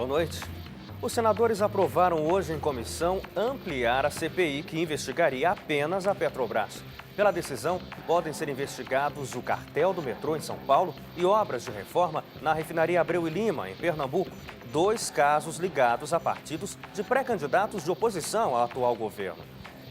Boa noite. Os senadores aprovaram hoje em comissão ampliar a CPI que investigaria apenas a Petrobras. Pela decisão, podem ser investigados o cartel do metrô em São Paulo e obras de reforma na refinaria Abreu e Lima, em Pernambuco. 2 casos ligados a partidos de pré-candidatos de oposição ao atual governo.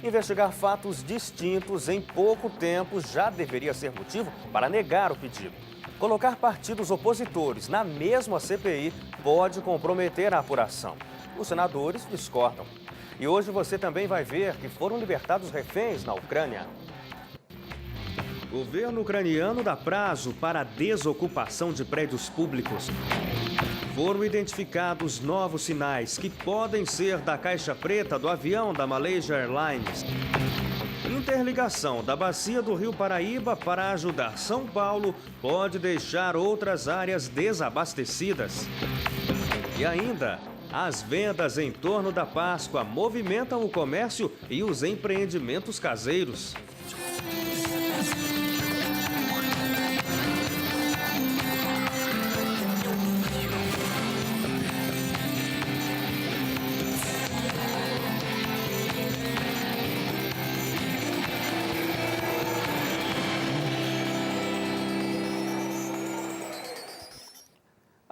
Investigar fatos distintos em pouco tempo já deveria ser motivo para negar o pedido. Colocar partidos opositores na mesma CPI pode comprometer a apuração. Os senadores discordam. E hoje você também vai ver que foram libertados reféns na Ucrânia. O governo ucraniano dá prazo para a desocupação de prédios públicos. Foram identificados novos sinais que podem ser da caixa preta do avião da Malaysia Airlines. Interligação da bacia do Rio Paraíba para ajudar São Paulo pode deixar outras áreas desabastecidas. E ainda, as vendas em torno da Páscoa movimentam o comércio e os empreendimentos caseiros.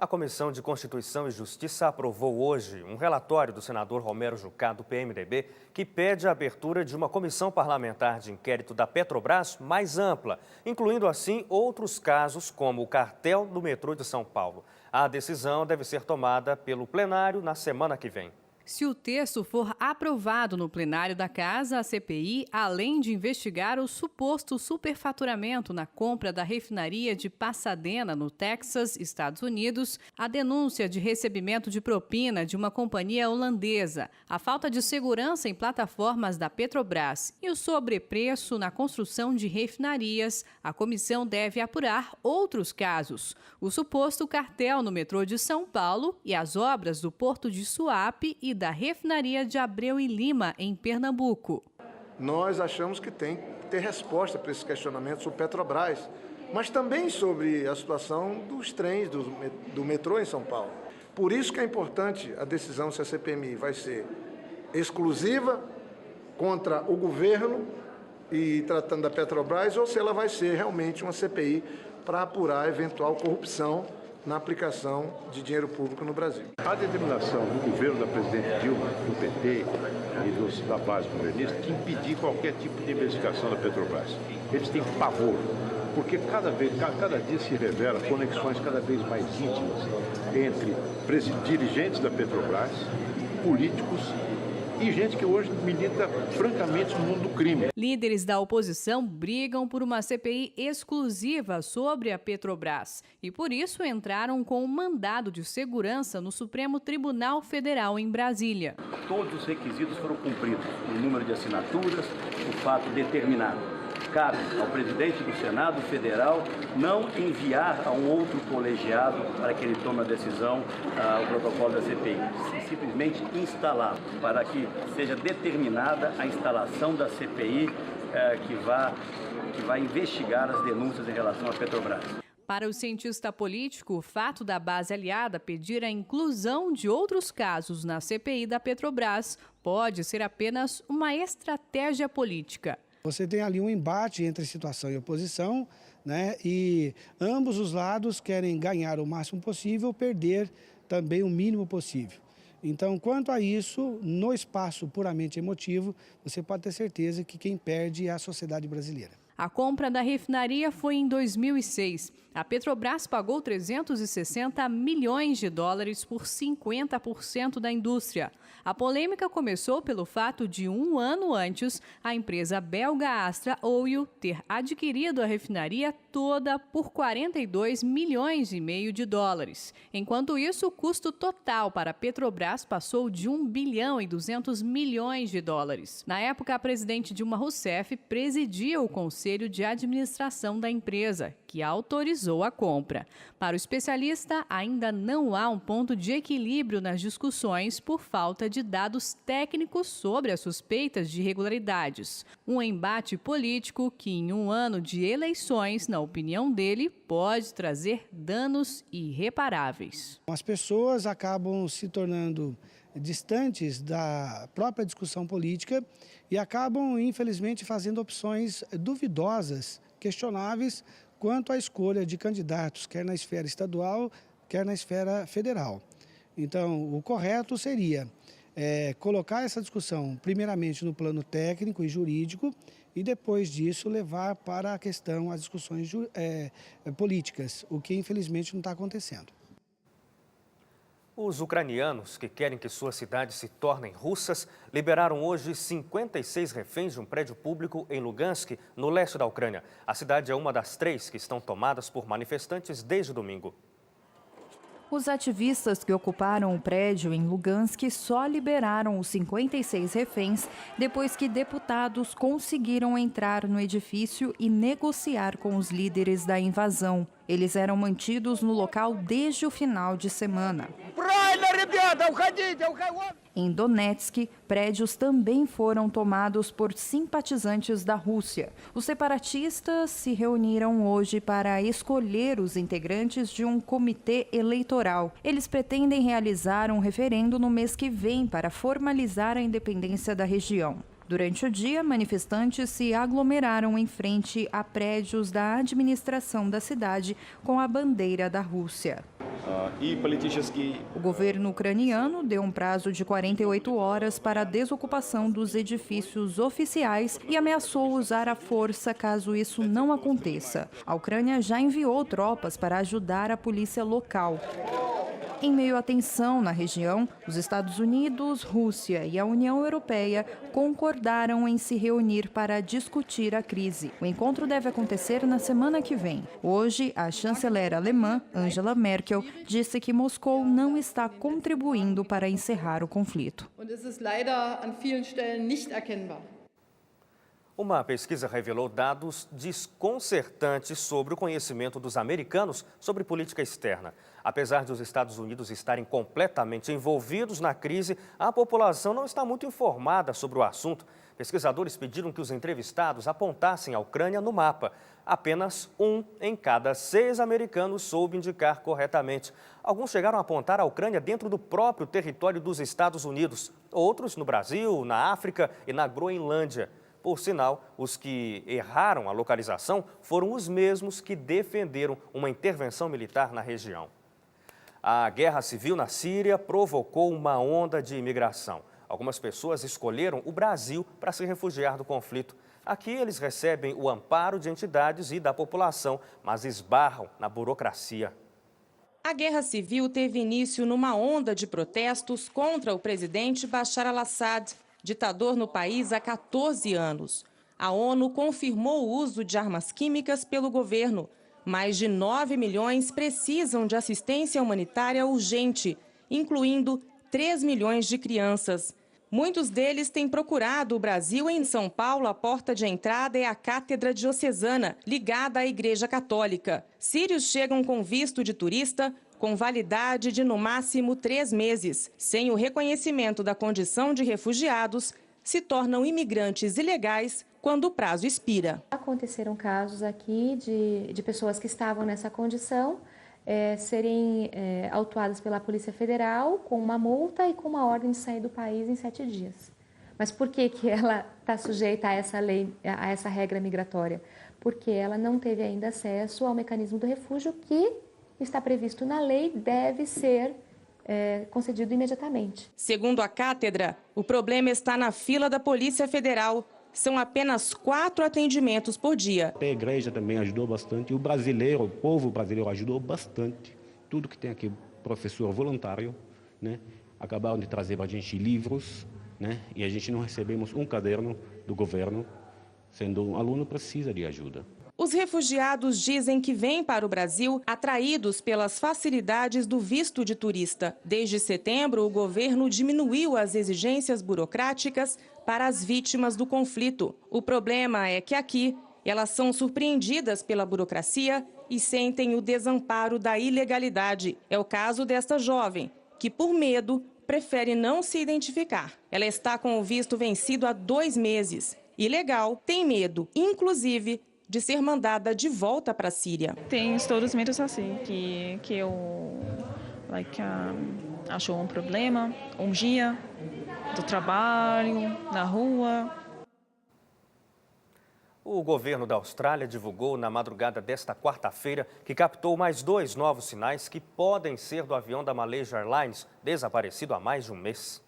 A Comissão de Constituição e Justiça aprovou hoje um relatório do senador Romero Jucá, do PMDB, que pede a abertura de uma comissão parlamentar de inquérito da Petrobras mais ampla, incluindo assim outros casos como o cartel do metrô de São Paulo. A decisão deve ser tomada pelo plenário na semana que vem. Se o texto for aprovado no plenário da Casa, a CPI, além de investigar o suposto superfaturamento na compra da refinaria de Pasadena, no Texas, Estados Unidos, a denúncia de recebimento de propina de uma companhia holandesa, a falta de segurança em plataformas da Petrobras e o sobrepreço na construção de refinarias, a comissão deve apurar outros casos: o suposto cartel no metrô de São Paulo e as obras do Porto de Suape e da refinaria de Abreu e Lima, em Pernambuco. Nós achamos que tem que ter resposta para esses questionamentos sobre Petrobras, mas também sobre a situação dos trens do metrô em São Paulo. Por isso que é importante a decisão se a CPMI vai ser exclusiva contra o governo e tratando da Petrobras, ou se ela vai ser realmente uma CPI para apurar eventual corrupção na aplicação de dinheiro público no Brasil. A determinação do governo da presidente Dilma, do PT e da base governista de impedir qualquer tipo de investigação da Petrobras. Eles têm pavor, porque cada dia se revela conexões cada vez mais íntimas entre dirigentes da Petrobras, políticos e gente que hoje milita francamente no mundo do crime. Líderes da oposição brigam por uma CPI exclusiva sobre a Petrobras e, por isso, entraram com um mandado de segurança no Supremo Tribunal Federal em Brasília. Todos os requisitos foram cumpridos, o número de assinaturas, o fato determinado. Cabe ao presidente do Senado Federal não enviar a um outro colegiado para que ele tome a decisão, o protocolo da CPI, e simplesmente instalá-lo, para que seja determinada a instalação da CPI que vai investigar as denúncias em relação à Petrobras. Para o cientista político, o fato da base aliada pedir a inclusão de outros casos na CPI da Petrobras pode ser apenas uma estratégia política. Você tem ali um embate entre situação e oposição, né? E ambos os lados querem ganhar o máximo possível, perder também o mínimo possível. Então, quanto a isso, no espaço puramente emotivo, você pode ter certeza que quem perde é a sociedade brasileira. A compra da refinaria foi em 2006. A Petrobras pagou 360 milhões de dólares por 50% da indústria. A polêmica começou pelo fato de, um ano antes, a empresa belga Astra Oil ter adquirido a refinaria toda por 42 milhões e meio de dólares. Enquanto isso, o custo total para a Petrobras passou de 1 bilhão e 200 milhões de dólares. Na época, a presidente Dilma Rousseff presidia o Conselho conselho de administração da empresa, que autorizou a compra. Para o especialista, ainda não há um ponto de equilíbrio nas discussões por falta de dados técnicos sobre as suspeitas de irregularidades. Um embate político que, em um ano de eleições, na opinião dele, pode trazer danos irreparáveis. As pessoas acabam se tornando distantes da própria discussão política e acabam, infelizmente, fazendo opções duvidosas, questionáveis, quanto à escolha de candidatos, quer na esfera estadual, quer na esfera federal. Então, o correto seria colocar essa discussão, primeiramente, no plano técnico e jurídico, e depois disso levar para a questão, as discussões políticas, o que, infelizmente, não está acontecendo. Os ucranianos que querem que suas cidades se tornem russas liberaram hoje 56 reféns de um prédio público em Lugansk, no leste da Ucrânia. A cidade é uma das 3 que estão tomadas por manifestantes desde domingo. Os ativistas que ocuparam o prédio em Lugansk só liberaram os 56 reféns depois que deputados conseguiram entrar no edifício e negociar com os líderes da invasão. Eles eram mantidos no local desde o final de semana. Em Donetsk, prédios também foram tomados por simpatizantes da Rússia. Os separatistas se reuniram hoje para escolher os integrantes de um comitê eleitoral. Eles pretendem realizar um referendo no mês que vem para formalizar a independência da região. Durante o dia, manifestantes se aglomeraram em frente a prédios da administração da cidade com a bandeira da Rússia. O governo ucraniano deu um prazo de 48 horas para a desocupação dos edifícios oficiais e ameaçou usar a força caso isso não aconteça. A Ucrânia já enviou tropas para ajudar a polícia local. Em meio à tensão na região, os Estados Unidos, Rússia e a União Europeia concordaram em se reunir para discutir a crise. O encontro deve acontecer na semana que vem. Hoje, a chanceler alemã, Angela Merkel, disse que Moscou não está contribuindo para encerrar o conflito. Uma pesquisa revelou dados desconcertantes sobre o conhecimento dos americanos sobre política externa. Apesar de os Estados Unidos estarem completamente envolvidos na crise, a população não está muito informada sobre o assunto. Pesquisadores pediram que os entrevistados apontassem a Ucrânia no mapa. Apenas 1 em cada 6 americanos soube indicar corretamente. Alguns chegaram a apontar a Ucrânia dentro do próprio território dos Estados Unidos. Outros no Brasil, na África e na Groenlândia. Por sinal, os que erraram a localização foram os mesmos que defenderam uma intervenção militar na região. A guerra civil na Síria provocou uma onda de imigração. Algumas pessoas escolheram o Brasil para se refugiar do conflito. Aqui eles recebem o amparo de entidades e da população, mas esbarram na burocracia. A guerra civil teve início numa onda de protestos contra o presidente Bashar al-Assad, ditador no país há 14 anos. A ONU confirmou o uso de armas químicas pelo governo. Mais de 9 milhões precisam de assistência humanitária urgente, incluindo 3 milhões de crianças. Muitos deles têm procurado o Brasil. Em São Paulo, a porta de entrada é a Cátedra Diocesana, ligada à Igreja Católica. Sírios chegam com visto de turista, com validade de no máximo 3 meses. Sem o reconhecimento da condição de refugiados, se tornam imigrantes ilegais quando o prazo expira. Aconteceram casos aqui de pessoas que estavam nessa condição serem autuadas pela Polícia Federal com uma multa e com uma ordem de sair do país em 7 dias. Mas por que ela está sujeita a essa lei, a essa regra migratória? Porque ela não teve ainda acesso ao mecanismo do refúgio que está previsto na lei, deve ser concedido imediatamente. Segundo a cátedra, o problema está na fila da Polícia Federal. São apenas 4 atendimentos por dia. A igreja também ajudou bastante, o brasileiro, o povo brasileiro ajudou bastante. Tudo que tem aqui, professor voluntário, né? Acabaram de trazer para a gente livros, né? E a gente não recebemos um caderno do governo, sendo um aluno precisa de ajuda. Os refugiados dizem que vêm para o Brasil atraídos pelas facilidades do visto de turista. Desde setembro, o governo diminuiu as exigências burocráticas para as vítimas do conflito. O problema é que aqui Elas são surpreendidas pela burocracia e sentem o desamparo da ilegalidade. É o caso desta jovem, que por medo prefere não se identificar. Ela está com o visto vencido há 2 meses. Ilegal, tem medo, inclusive, de ser mandada de volta para a Síria. Tem todos os medos assim, que eu acho um problema, um dia do trabalho, na rua. O governo da Austrália divulgou na madrugada desta quarta-feira que captou mais 2 novos sinais que podem ser do avião da Malaysia Airlines, desaparecido há mais de um mês.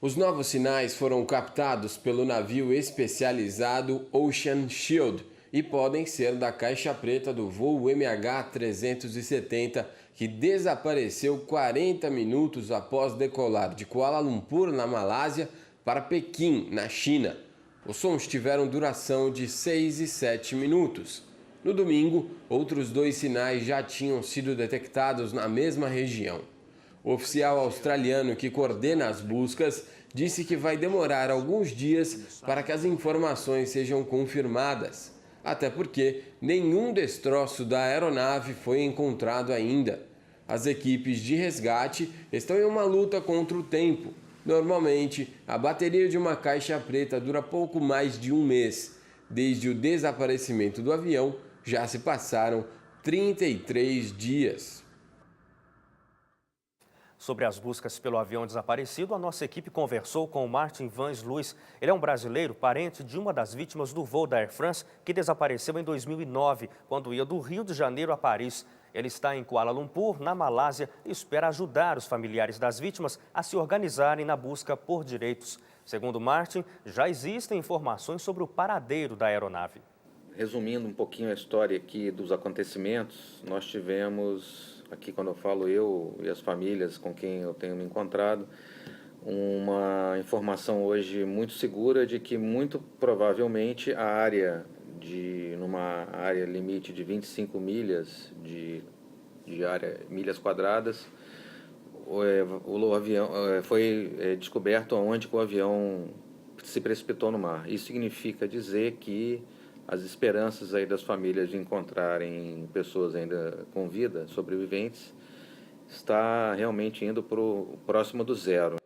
Os novos sinais foram captados pelo navio especializado Ocean Shield e podem ser da caixa preta do voo MH370, que desapareceu 40 minutos após decolar de Kuala Lumpur, na Malásia, para Pequim, na China. Os sons tiveram duração de 6 e 7 minutos. No domingo, outros 2 sinais já tinham sido detectados na mesma região. O oficial australiano que coordena as buscas disse que vai demorar alguns dias para que as informações sejam confirmadas, até porque nenhum destroço da aeronave foi encontrado ainda. As equipes de resgate estão em uma luta contra o tempo. Normalmente, a bateria de uma caixa preta dura pouco mais de um mês. Desde o desaparecimento do avião, já se passaram 33 dias. Sobre as buscas pelo avião desaparecido, a nossa equipe conversou com o Martin Vans Luiz. Ele é um brasileiro, parente de uma das vítimas do voo da Air France, que desapareceu em 2009, quando ia do Rio de Janeiro a Paris. Ele está em Kuala Lumpur, na Malásia, e espera ajudar os familiares das vítimas a se organizarem na busca por direitos. Segundo Martin, já existem informações sobre o paradeiro da aeronave. Resumindo um pouquinho a história aqui dos acontecimentos, nós tivemos, aqui quando eu falo eu e as famílias com quem eu tenho me encontrado, uma informação hoje muito segura de que muito provavelmente a área numa área limite de 25 milhas milhas quadradas, o avião foi descoberto onde o avião se precipitou no mar. Isso significa dizer que as esperanças aí das famílias de encontrarem pessoas ainda com vida, sobreviventes, está realmente indo para o próximo do zero.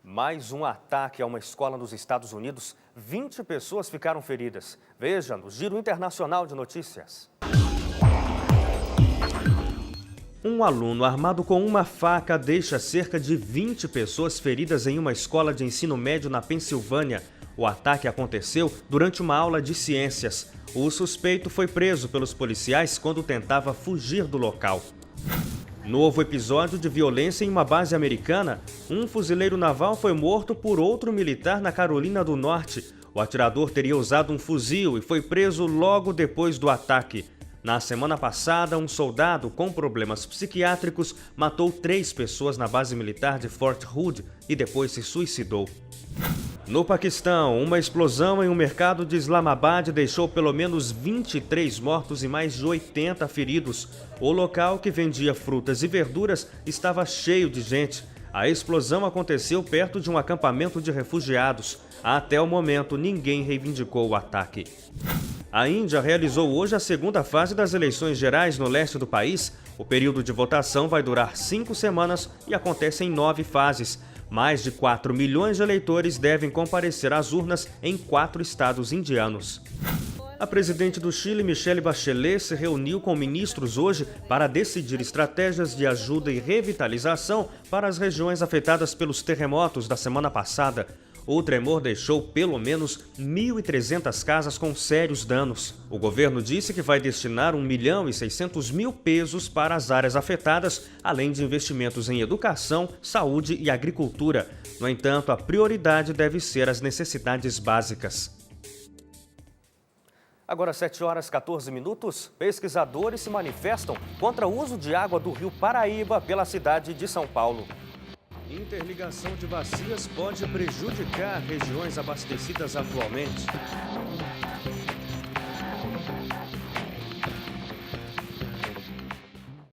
Mais um ataque a uma escola nos Estados Unidos. 20 pessoas ficaram feridas. Veja no Giro Internacional de Notícias. Um aluno armado com uma faca deixa cerca de 20 pessoas feridas em uma escola de ensino médio na Pensilvânia. O ataque aconteceu durante uma aula de ciências. O suspeito foi preso pelos policiais quando tentava fugir do local. Novo episódio de violência em uma base americana. Um fuzileiro naval foi morto por outro militar na Carolina do Norte. O atirador teria usado um fuzil e foi preso logo depois do ataque. Na semana passada, um soldado com problemas psiquiátricos matou 3 pessoas na base militar de Fort Hood e depois se suicidou. No Paquistão, uma explosão em um mercado de Islamabad deixou pelo menos 23 mortos e mais de 80 feridos. O local, que vendia frutas e verduras, estava cheio de gente. A explosão aconteceu perto de um acampamento de refugiados. Até o momento, ninguém reivindicou o ataque. A Índia realizou hoje a segunda fase das eleições gerais no leste do país. O período de votação vai durar 5 semanas e acontece em 9 fases. Mais de 4 milhões de eleitores devem comparecer às urnas em 4 estados indianos. A presidente do Chile, Michelle Bachelet, se reuniu com ministros hoje para decidir estratégias de ajuda e revitalização para as regiões afetadas pelos terremotos da semana passada. O tremor deixou pelo menos 1.300 casas com sérios danos. O governo disse que vai destinar 1.600.000 pesos para as áreas afetadas, além de investimentos em educação, saúde e agricultura. No entanto, a prioridade deve ser as necessidades básicas. Agora, 7h14. Pesquisadores se manifestam contra o uso de água do Rio Paraíba pela cidade de São Paulo. Interligação de bacias pode prejudicar regiões abastecidas atualmente.